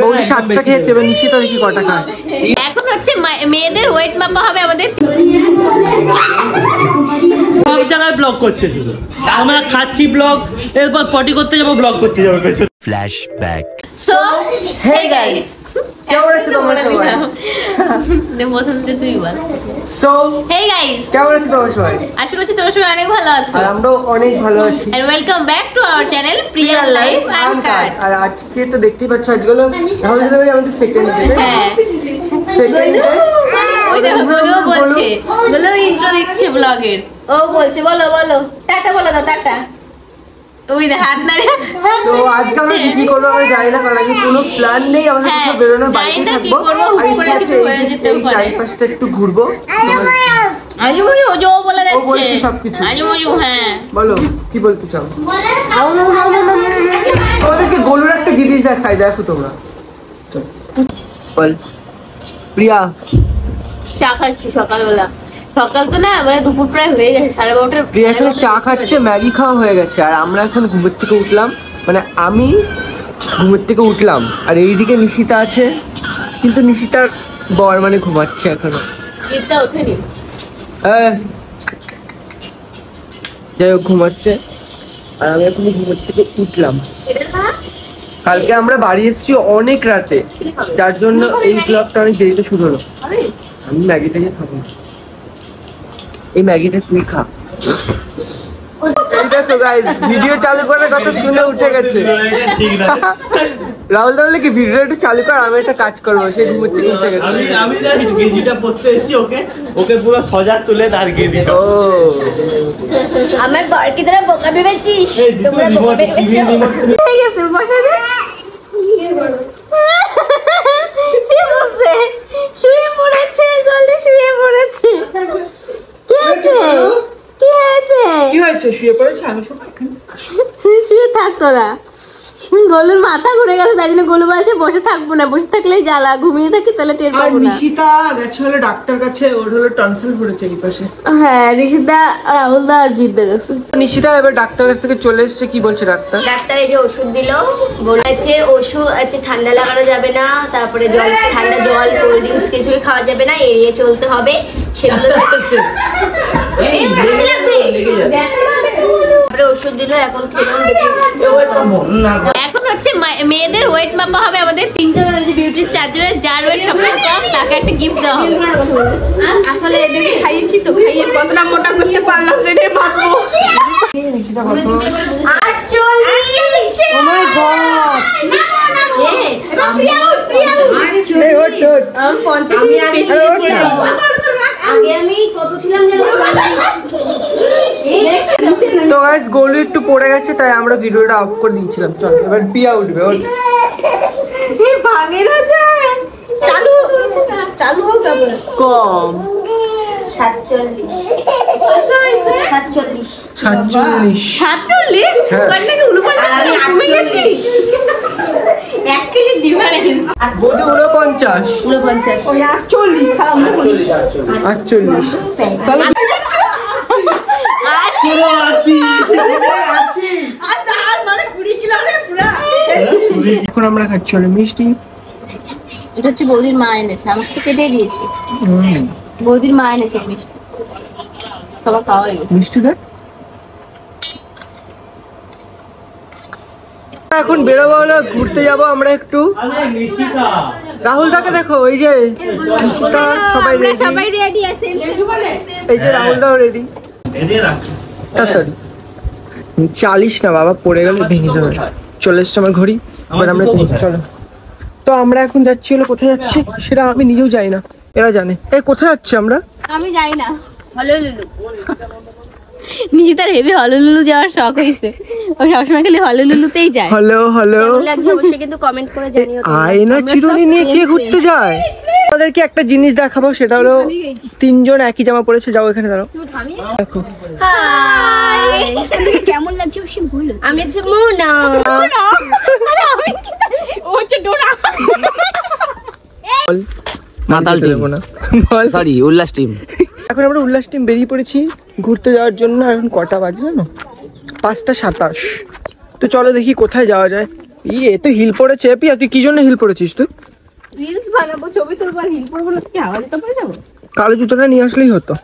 বৌদি 7টা খেয়েছে, এবার নিশ্চিত কি কটা খায়। এখন হচ্ছে মেয়েদের ওয়েট মাপা হবে আমাদের। সব জায়গায় ব্লগ করছে শুধু, আমরা খাচ্ছি ব্লগ, এরপর পটি করতে যাবো ব্লগ করতে যাবো পেছনে। ফ্ল্যাশব্যাক। সো হে গাইস, কেমন আছো তোমরা সবাই? প্রথম যে তুই বল। সো হে গাইস, কেমন আছো তোমরা সবাই? আশা করছি তোমরা সবাই অনেক ভালো আছো। আর আমরাও অনেক ভালো আছি। And welcome back to our channel Priya life uncut. আর আজকে তো দেখতেই পাচ্ছ আজকে আমাদের সেকেন্ড ডে। হ্যাঁ, সেকেন্ড ডে। ওই দেখো বলো বলছে, বলো ইন্ট্রো দিচ্ছে ব্লগের। ও বলছে বলো বলো টাটা বলো দাও টাটা। ওই দেখ হাত নাড়ে। তো আজকে আমরা কি করবো আমরা জানি না, কারণ আজকে কোনো প্ল্যান নেই আমাদের, কোথাও বেরোনোর, বাড়িতেই থাকবো। আর ইচ্ছা আছে এই চারপাশটা একটু ঘুরবো। আজুমজু ও বলে যাচ্ছে, ও বলছে সবকিছু। আজুমজু হ্যাঁ বলো কি বলতে চাও? তোমাদেরকে গোলুর একটা জিনিস দেখাই, দেখো তোমরা। বল প্রিয়া। চা খাচ্ছি সকালবেলা। সকাল তো না, মানে দুপুর প্রায় হয়ে গেছে, 12:30। প্রিয়া এখানে চা খাচ্ছে, ম্যাগি খাওয়া হয়ে গেছে, আর আমরা এখন ঘুমের থেকে উঠলাম, মানে আমি ঘুমের থেকে উঠলাম, আর এইদিকে নিশিতা আছে, কিন্তু নিশিতার বর মানে ঘুমাচ্ছে এখনো। এটা ওঠেনি। যাই হোক ঘুমাচ্ছে, আর আমি এখন ঘুমের থেকে উঠলাম। কালকে আমরা বাড়ি এসেছি অনেক রাতে, যার জন্য এই ব্লগটা অনেক দেরিতে শুরু হলো। আমি ম্যাগিটাকে খাবো, এই ম্যাগিটা তুই খা। এই দেখো গাইস, ভিডিও চালু করার কথা শুনে উঠে গেছে। রাহুল তাহলে কি ভিডিও একটু চালু কর, আমি একটা কাজ করবো। সেই ঘুমের থেকে উঠে গেছে। আমি জানি গেঞ্জিটা পরতে এসেছি, ওকে পুরো সজা তুলে তার গেঞ্জি। ও আমার বরকে তোরা বোকা ভেবেছিস? তোমরা বোকা ভেবেছো? ঠিক আছে বসে যা। শুয়ে পড়েছে গলে, শুয়ে পড়েছে। কি হয়েছে? কি হয়েছে? কি হয়েছে? শুয়ে পড়েছে? আমি শুয়ে থাক তোরা। গোলুর মাথা ঘুরে গেছে, তাই জন্য গোলু বলছে বসে থাকবো না, বসে থাকলেই জ্বালা, ঘুমিয়ে থাকি তাহলে টের পাবো না। নিশিতা গেছে হলো ডাক্তার কাছে, ওর হলো টনসিল ধরেছে এই পাশে। হ্যাঁ, নিশিতা রাহুল দা আর জিদ্দা গেছে। নিশিতা এবার ডাক্তার কাছ থেকে চলে এসেছে। কি বলছে ডাক্তার? ডাক্তার এই যে ওষুধ দিল, বলেছে ওষুধ আছে ঠান্ডা লাগানো যাবে না, তারপরে জল, ঠান্ডা জল, কোল্ড ড্রিঙ্কস কিছুই খাওয়া যাবে না, এড়িয়ে চলতে হবে। সেগুলো ওষুধ দিল, এখন খেলাম। এখন হচ্ছে মেয়েদের ওয়েট মাপা হবে আমাদের তিনজনের, যে বিউটি চার্জারের যার ওয়েট সবথেকে কম তাকে একটা গিফট দেওয়া হবে। আসলে এদেরকে খাইয়েছি তো, খাইয়ে কতটা মোটা করতে পারলাম সেটাই ভাববো। নিশিতা কত? 48। ও মাই গড, এই ওট ওট। আগে আমি কত ছিলাম জানো? তো গাইস গোলু একটু পড়ে গেছে, তাই আমরা ভিডিওটা অফ করে দিয়েছিলাম। চল এবার পিয়া উঠবে। ওর ভাঙে না যায়, চালু চালু হোক তারপরে। কম 47। 47। হ্যাঁ। কন্যাকে উলুপাল্টা কমে গেছে। 1 কেজি ডিফারেন্স। বৌদি 49। 49। 48। তাহলে এখন আমরা খাচ্ছি হলো মিষ্টি। এটা হচ্ছে বৌদির মা এনেছে, আমাকে তো কেটে দিয়েছে। বৌদির মা এনেছে মিষ্টি, সবার খাওয়া হয়ে গেছে। মিষ্টি দেখ। এখন বেরোবো হলো, ঘুরতে যাবো আমরা একটু। রাহুল দাকে দেখো, ওই যে নিশিতা, সবাই রেডি। এই যে রাহুল দাও রেডি। তাড়াতাড়ি 40 না বাবা, পড়ে গেলে ভেঙে যাবে। চলে এসছে আমার ঘড়ি, এবার আমরা যাই। চলো, তো আমরা এখন যাচ্ছি হলো, কোথায় যাচ্ছি সেটা আমি নিজেও জানি না, এরা জানে। এই কোথায় যাচ্ছি আমরা? আমি যাই না। হলুলুলু। নিশিতার হেভি হলুলুলু যাওয়ার শখ হয়েছে, ও সবসময় খালি হলুলুলুতেই যায়। হ্যালো হ্যালো, অবশ্যই কিন্তু কমেন্ট করে জানিও। আয়না চিরুনি নিয়ে কে ঘুরতে যায়? তাদেরকে একটা জিনিস দেখাবো, সেটা হলো 3 জন একই জামা পরেছে। যাও এখানে দাঁড়াও, দেখো। হাই, কেমন লাগছে সে বলো। আমি হচ্ছে মুনা। ও হচ্ছে ডোনা। মাতাল টিম, বল। সরি উল্লাস টিম। এখন আমরা উল্লাস টিম বেরিয়ে পড়েছি ঘুরতে যাওয়ার জন্য। এখন কটা বাজে জানো? 5:27। তো চলো দেখি কোথায় যাওয়া যায়। এ তো হিল পড়েছে। পিয়া তুই কি জন্য হিল পড়েছিস? তুই রিলস বানাবো, ছবি তুলবো, আর হিল পরবো না, কি হাওয়া দিতে পারে যাবো? কালো জুতোটা নিয়ে আসলেই হতো।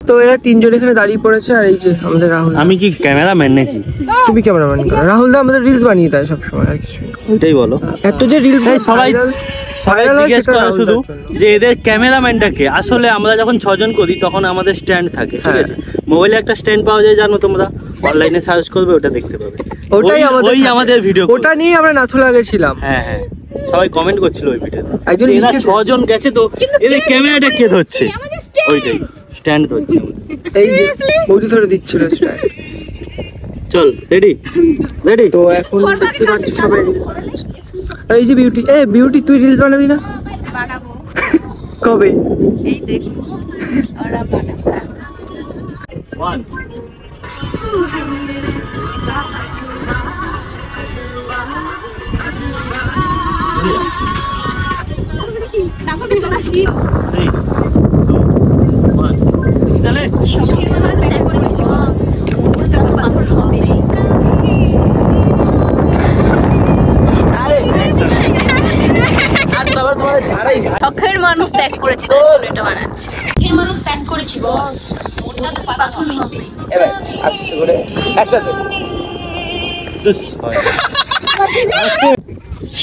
তো এরা তিনজন এখানে দাঁড়িয়ে পড়েছে। আর এই যে আমাদের রাহুল। আমি কি ক্যামেরাম্যান নাকি? তুমি ক্যামেরাম্যান করো। রাহুল দা আমাদের রিলস বানিয়ে দেয় সবসময়, আর কিছু না। ওইটাই বলো। এত যে রিলস সবাই জিজ্ঞেস করে শুধু যে এদের ক্যামেরাম্যানটাকে। আসলে আমরা যখন 6 জন করি তখন আমাদের স্ট্যান্ড থাকে, ঠিক আছে? মোবাইলে একটা স্ট্যান্ড পাওয়া যায়, জানো তোমরা? অনলাইনে সার্চ করবে, ওটা দেখতে পাবে। ওটাই আমাদের ভিডিও, ওটা নিয়ে আমরা নাথুলা গেছিলাম। হ্যাঁ হ্যাঁ, সবাই কমেন্ট করছিল ওই ভিডিওতে। একজন এরা লিখেছে। 6 জন গেছে, তো এদের ক্যামেরাটা কে ধরছে? ওইটাই স্ট্যান্ড ধরছে। এই যে বৌদি ধরে দিচ্ছিল স্ট্যান্ড। চল রেডি রেডি। তো এখন দেখতে পাচ্ছ সবাই রিলস বানাচ্ছে। এই যে বিউটি, বিউটি তুই রিলস বানাবি না? বানাবো। কবে? এই দেখো ওরা বানাবো। 1 তারপরে চলে আসি। 3 2 1 তাহলে শখের মানুষ ত্যাগ করেছি, তার জন্য এটা বানাচ্ছি।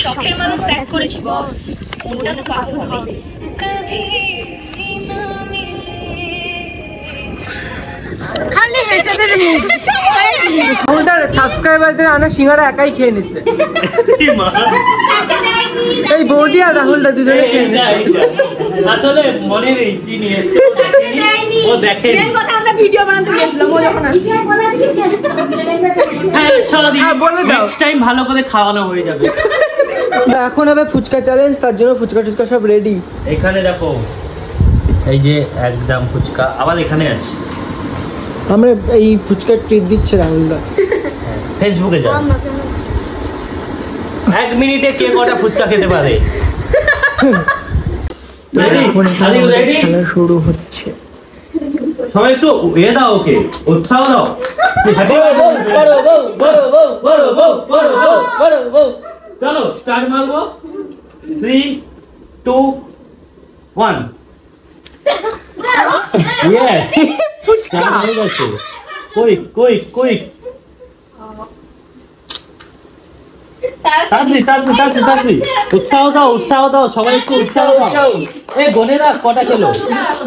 শখের মানুষ ত্যাগ করেছি বস, মনটা তো পাথর হবে। খালি হেসেদের মুখ। রাহুলদার সাবস্ক্রাইবারদের আনা সিঙ্গারা একাই খেয়ে নিচ্ছে। এই বৌদি আর রাহুল দা দুজনে খেয়ে নিচ্ছে। আসলে মনে নেই কি নিয়েছে, ও দেখে। মেন কথা আমরা ভিডিও বানাতে গিয়েছিলাম, ও যখন আসছে। হ্যাঁ সরি, বলে দাও। নেক্সট টাইম ভালো করে খাওয়ানো হয়ে যাবে। এখন হবে ফুচকা চ্যালেঞ্জ, তার জন্য ফুচকা টুচকা সব রেডি। এখানে দেখো, এই যে একদম ফুচকা আবার এখানে আছে। আমরা এই ফুচকার ট্রিট দিচ্ছে রাহুল দা। ফেসবুকে যাও, 1 মিনিটে কে কটা ফুচকা খেতে পারে। রেডি? খেলা শুরু হচ্ছে। সবাই একটু দাও, ওকে উৎসাহ দাও। চলো স্টার্ট মারবো। 3 2 1 ইয়েস, ফুচকা হয়ে গেছে। কুইক কুইক কুইক, তাড়াতাড়ি উৎসাহ দাও, উৎসাহ দাও, সবাই একটু উৎসাহ দাও। গনে রাখ কটা খেলো,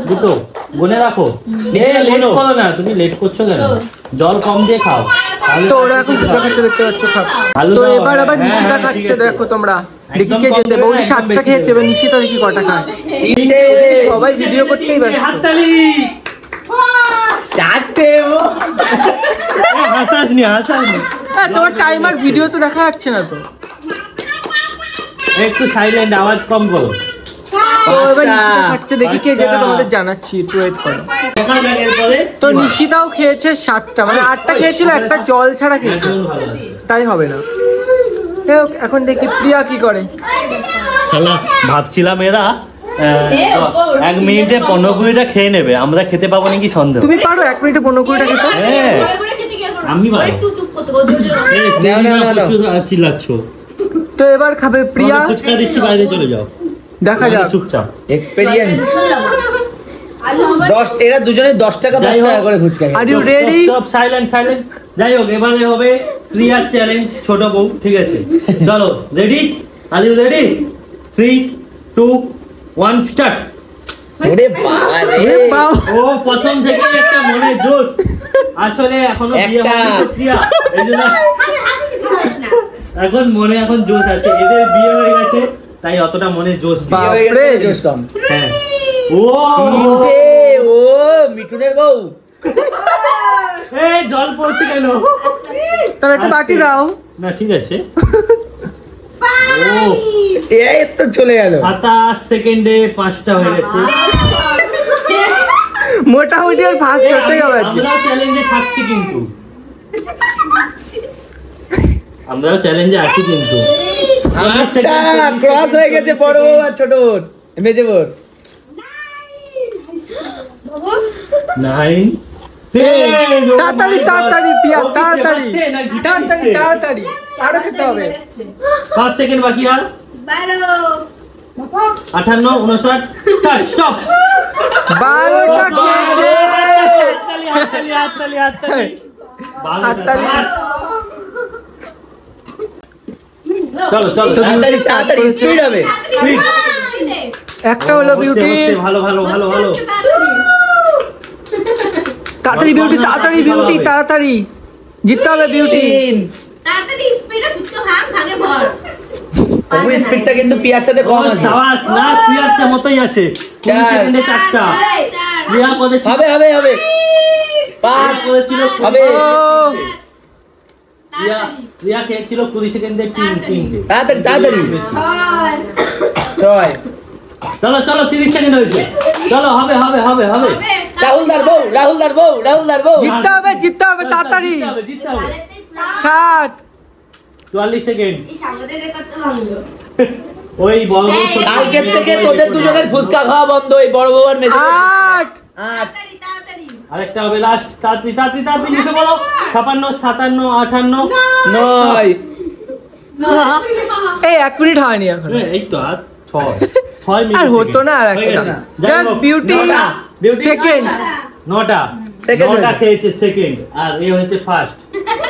দুটো গনে রাখো। লেট করো না, তুমি লেট করছো কেন? জল কম দিয়ে খাও। তো ওরা এখন ফুচকা খাচ্ছে, দেখতে পাচ্ছ সব। তো এবার আবার নিশিতা খাচ্ছে, দেখো তোমরা। দেখি কে যেতে। বৌদি 7টা খেয়েছে, এবার নিশিতা দেখি কটা খায়। সবাই ভিডিও করতেই ব্যস্ত। হাততালি। 4টে। হাসাসনি হাসাসনি। তোমার টাইমার ভিডিও তো দেখা যাচ্ছে না তো। একটু সাইলেন্ট, আওয়াজ কম করো। তো এবার নিশিতা খাচ্ছে, দেখি কে যেতে, তোমাদের জানাচ্ছি, একটু ওয়েট করো। তো নিশিতাও খেয়েছে 7টা, মানে 8টা খেয়েছিল, একটা জল ছাড়া খেয়েছে। তাই হবে না। এখন দেখি প্রিয়া কি করে। ভাবছিলাম এরা 1 মিনিটে 15-20টা খেয়ে নেবে, আমরা খেতে পাবো নাকি সন্দেহ। তুমি পারো 1 মিনিটে 15-20টা খেতে? হ্যাঁ আমি চিল্লাচ্ছ। তো এবার খাবে প্রিয়া। ফুচকা দিচ্ছি, বাইরে চলে যাও, দেখা যাক। চুপচাপ। এক্সপেরিয়েন্স 10, এরা দুজনে 10 টাকা 10 টাকা করে ফুচকা খায়। Are you ready? সব সাইলেন্ট সাইলেন্ট। যাই হোক, এবারে হবে প্রিয়ার চ্যালেঞ্জ, ছোট বউ, ঠিক আছে? চলো ready? Are you ready? 3 2 1 start. ওরে বাবা রে, ও প্রথম থেকে একটা মনে জোশ। আসলে এখনো বিয়ে হয়নি তো প্রিয়া, এইজন্য এখন মনে এখন জোশ আছে। এদের বিয়ে হয়ে গেছে, তাই অতটা মনে জোশ নেই। বাপরে জোশ কম। হ্যাঁ। ও মিঠুনের বউ। এই জল পড়ছে কেন? তাহলে একটা বাটি দাও না, ঠিক আছে। ও এই তো চলে গেল। 27 সেকেন্ডে 5টা হয়ে গেছে। মোটামুটি আর ফার্স্ট হতেই হবে। আমরাও চ্যালেঞ্জে থাকছি কিন্তু, আমরাও চ্যালেঞ্জে আছি কিন্তু। ক্রস হয়ে গেছে বড় বউ আর ছোট বউ, মেজে বউ। 9 তাড়াতাড়ি তাড়াতাড়ি পিয়া তাড়াতাড়ি তাড়াতাড়ি তাড়াতাড়ি আরো খেতে হবে 5 সেকেন্ড বাকি আর 58 59 60 স্টপ 12টা খেয়েছে হাততালি চলো চলো তাড়াতাড়ি তাড়াতাড়ি স্পিড হবে। একটা হলো বিউটি ভালো ভালো ভালো ভালো তাড়াতাড়ি বিউটি তাড়াতাড়ি বিউটি তাড়াতাড়ি জিততে হবে বিউটি তাড়াতাড়ি স্পিডে ফুটতে ভাগে ভর তবু স্পিডটা কিন্তু পিয়ার সাথে কম আছে। সাবাস না পিয়ারটা মতই আছে 20 সেকেন্ডে 4টা পিয়া পদে হবে হবে হবে 5 করেছিল হবে। পিয়া খেয়েছিল 20 সেকেন্ডে 3 তাড়াতাড়ি তাড়াতাড়ি 6 চলো চলো 30 সেকেন্ড হয়েছে চলো হবে হবে হবে হবে রাহুল দার বউ রাহুল দার বউ রাহুল দার বউ জিততে হবে তাড়াতাড়ি জিততে হবে 7 44 সেকেন্ড এই সামনে রেকর্ডটা ভাঙলো ওই বড় বড় কালকের থেকে তোদের দুজনের ফুচকা খাওয়া বন্ধ এই বড় বউর মেয়ে 8 আরেকটা হবে লাস্ট তাড়াতাড়ি তাড়াতাড়ি তাড়াতাড়ি লিখে বলো 56 57 58 9 এই 1 মিনিট হয়নি এখন এই তো আর 6 মিনিট আর হতো না আর একটা দেখ বিউটি সেকেন্ড 9টা Second 9টা হয়েছে। খেয়েছে সেকেন্ড আর এ হচ্ছে ফার্স্ট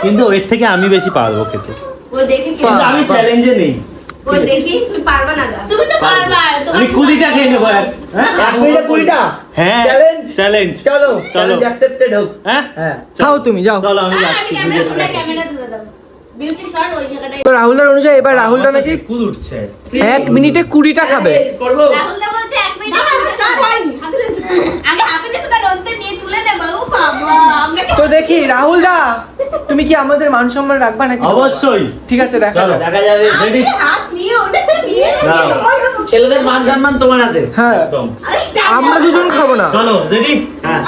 কিন্তু এর থেকে আমি বেশি পারবো খেতে ও দেখে কিন্তু আমি চ্যালেঞ্জে নেই ও দেখি তুমি পারবা না দা তুমি তো পারবা আমি 20টা খেয়ে নেবো হ্যাঁ 1 মিনিটে 20টা হ্যাঁ চ্যালেঞ্জ চ্যালেঞ্জ চলো চ্যালেঞ্জ অ্যাকসেপ্টেড হোক। হ্যাঁ হ্যাঁ খাও তুমি যাও চলো আমি যাচ্ছি ক্যামেরা ধরে দাও বিউটি শট ওই জায়গাটায় তো রাহুলদার অনুযায়ী এবার রাহুলদা নাকি কুদ উঠছে 1 মিনিটে 20টা খাবে করবো রাহুল দা বলছে 1 মিনিট আগে হাতে নিয়ে সুদা নন্তে নিয়ে তুলে নে বাবু বাবা আমরা তো দেখি রাহুলদা তুমি কি আমাদের মান সম্মান রাখবা নাকি অবশ্যই ঠিক আছে দেখা চলো যাক। দেখা যাবে। রেডি হাত নিয়ে ওটা নিয়ে ছেলেদের মান সম্মান তোমার হাতে। হ্যাঁ একদম আমরা দুজন খাবো না চলো রেডি হ্যাঁ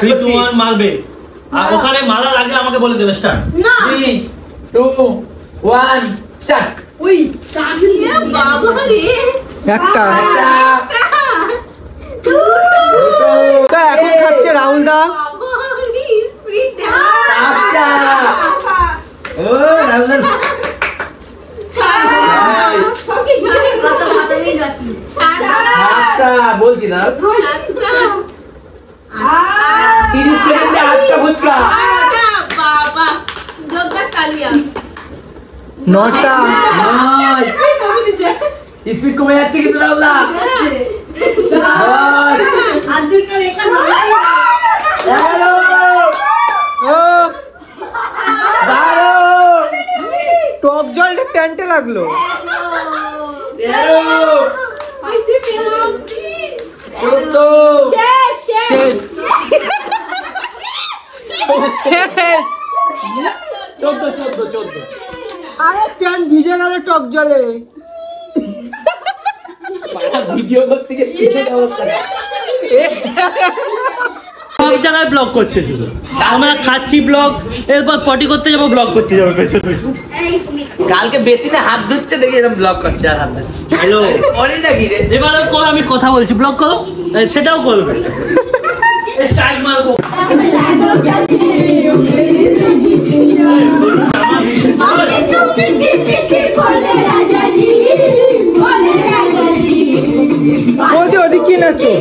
3 2 1 মারবে আর ওখানে মারার আগে আমাকে বলে দেবে স্টার্ট না 3 2 1 স্টার্ট ওই কানিয়ে বাবা রে একটা তো এখন খাচ্ছে রাহুলদা বাবা রে স্পিড পাঁচটা ও রাহুল কত মিনিট বাকি আটটা বলছি না 30 সেকেন্ডে 8টা ফুচকা। বাবা জোরদার তালিয়া 9টা স্পিড কমে যাচ্ছে কিন্তু রাহুল দা 10 আর দুটো রেকর্ড 11 ও 12 টক জলটা প্যান্টে লাগলো 13 শেষ শেষ 14 আরে প্যান্ট ভিজে গেল টক জলে ভিডিও করতে গিয়ে পিছনে অবস্থা। সব জায়গায় ব্লগ করছে শুধু আমরা খাচ্ছি ব্লগ এরপর পটি করতে যাবো ব্লগ করতে যাবো পেছন পেছন কালকে বেশি না হাত ধুচ্ছে দেখি এরকম ব্লগ করছে আর হাত ধুচ্ছে হ্যালো মনেটা কি রে এবার আমি কথা বলছি ব্লগ করো সেটাও করবে স্টাইল মারবো ওদি ওদি কি নাচো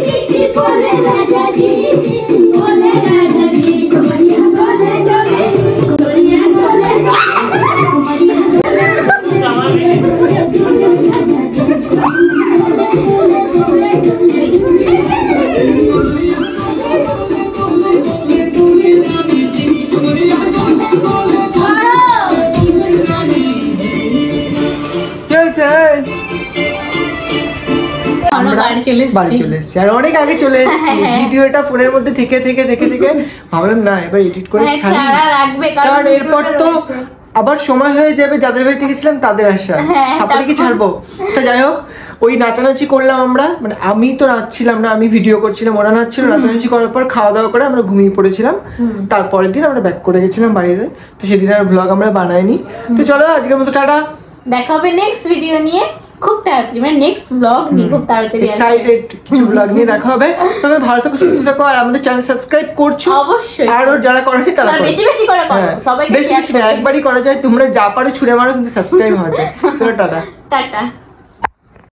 আমরা বাড়ি চলে বাড়ি চলে এসেছি আর অনেক আগে চলে এসেছি ভিডিওটা ফোনের মধ্যে থেকে ভাবলাম না এবার এডিট করে ছাড়ি ছাড়া লাগবে কারণ এরপর তো আবার সময় হয়ে যাবে যাদের বাড়িতে গেছিলাম তাদের আসা তারপরে কি ছাড়বো তা যাই হোক ওই নাচানাচি করলাম আমরা মানে আমি তো নাচছিলাম না আমি ভিডিও করছিলাম ওরা নাচছিল নাচানাচি করার পর খাওয়া দাওয়া করে আমরা ঘুমিয়ে পড়েছিলাম তারপরের দিন আমরা ব্যাক করে গেছিলাম বাড়িতে তো সেদিন আর ভ্লগ আমরা বানাইনি তো চলো আজকের মতো টাটা দেখা হবে নেক্সট ভিডিও নিয়ে খুব তাড়াতাড়ি, মানে নেক্সট ব্লগ নিয়ে খুব তাড়াতাড়ি আসবে। এক্সাইটেড কিছু ব্লগ নিয়ে দেখা হবে। তোমরা ভালো থাকো, সুস্থ থাকো, আর আমাদের চ্যানেল সাবস্ক্রাইব করছো অবশ্যই। আর যারা করেনি তারা আর করো। বেশি বেশি করে করো, সবাইকে বেশি শেয়ার বেশি না, একবারই করা যায়। তোমরা যা পারো ছুঁড়ে মারো, কিন্তু সাবস্ক্রাইব হওয়া যায়। চলো টাটা। টাটা।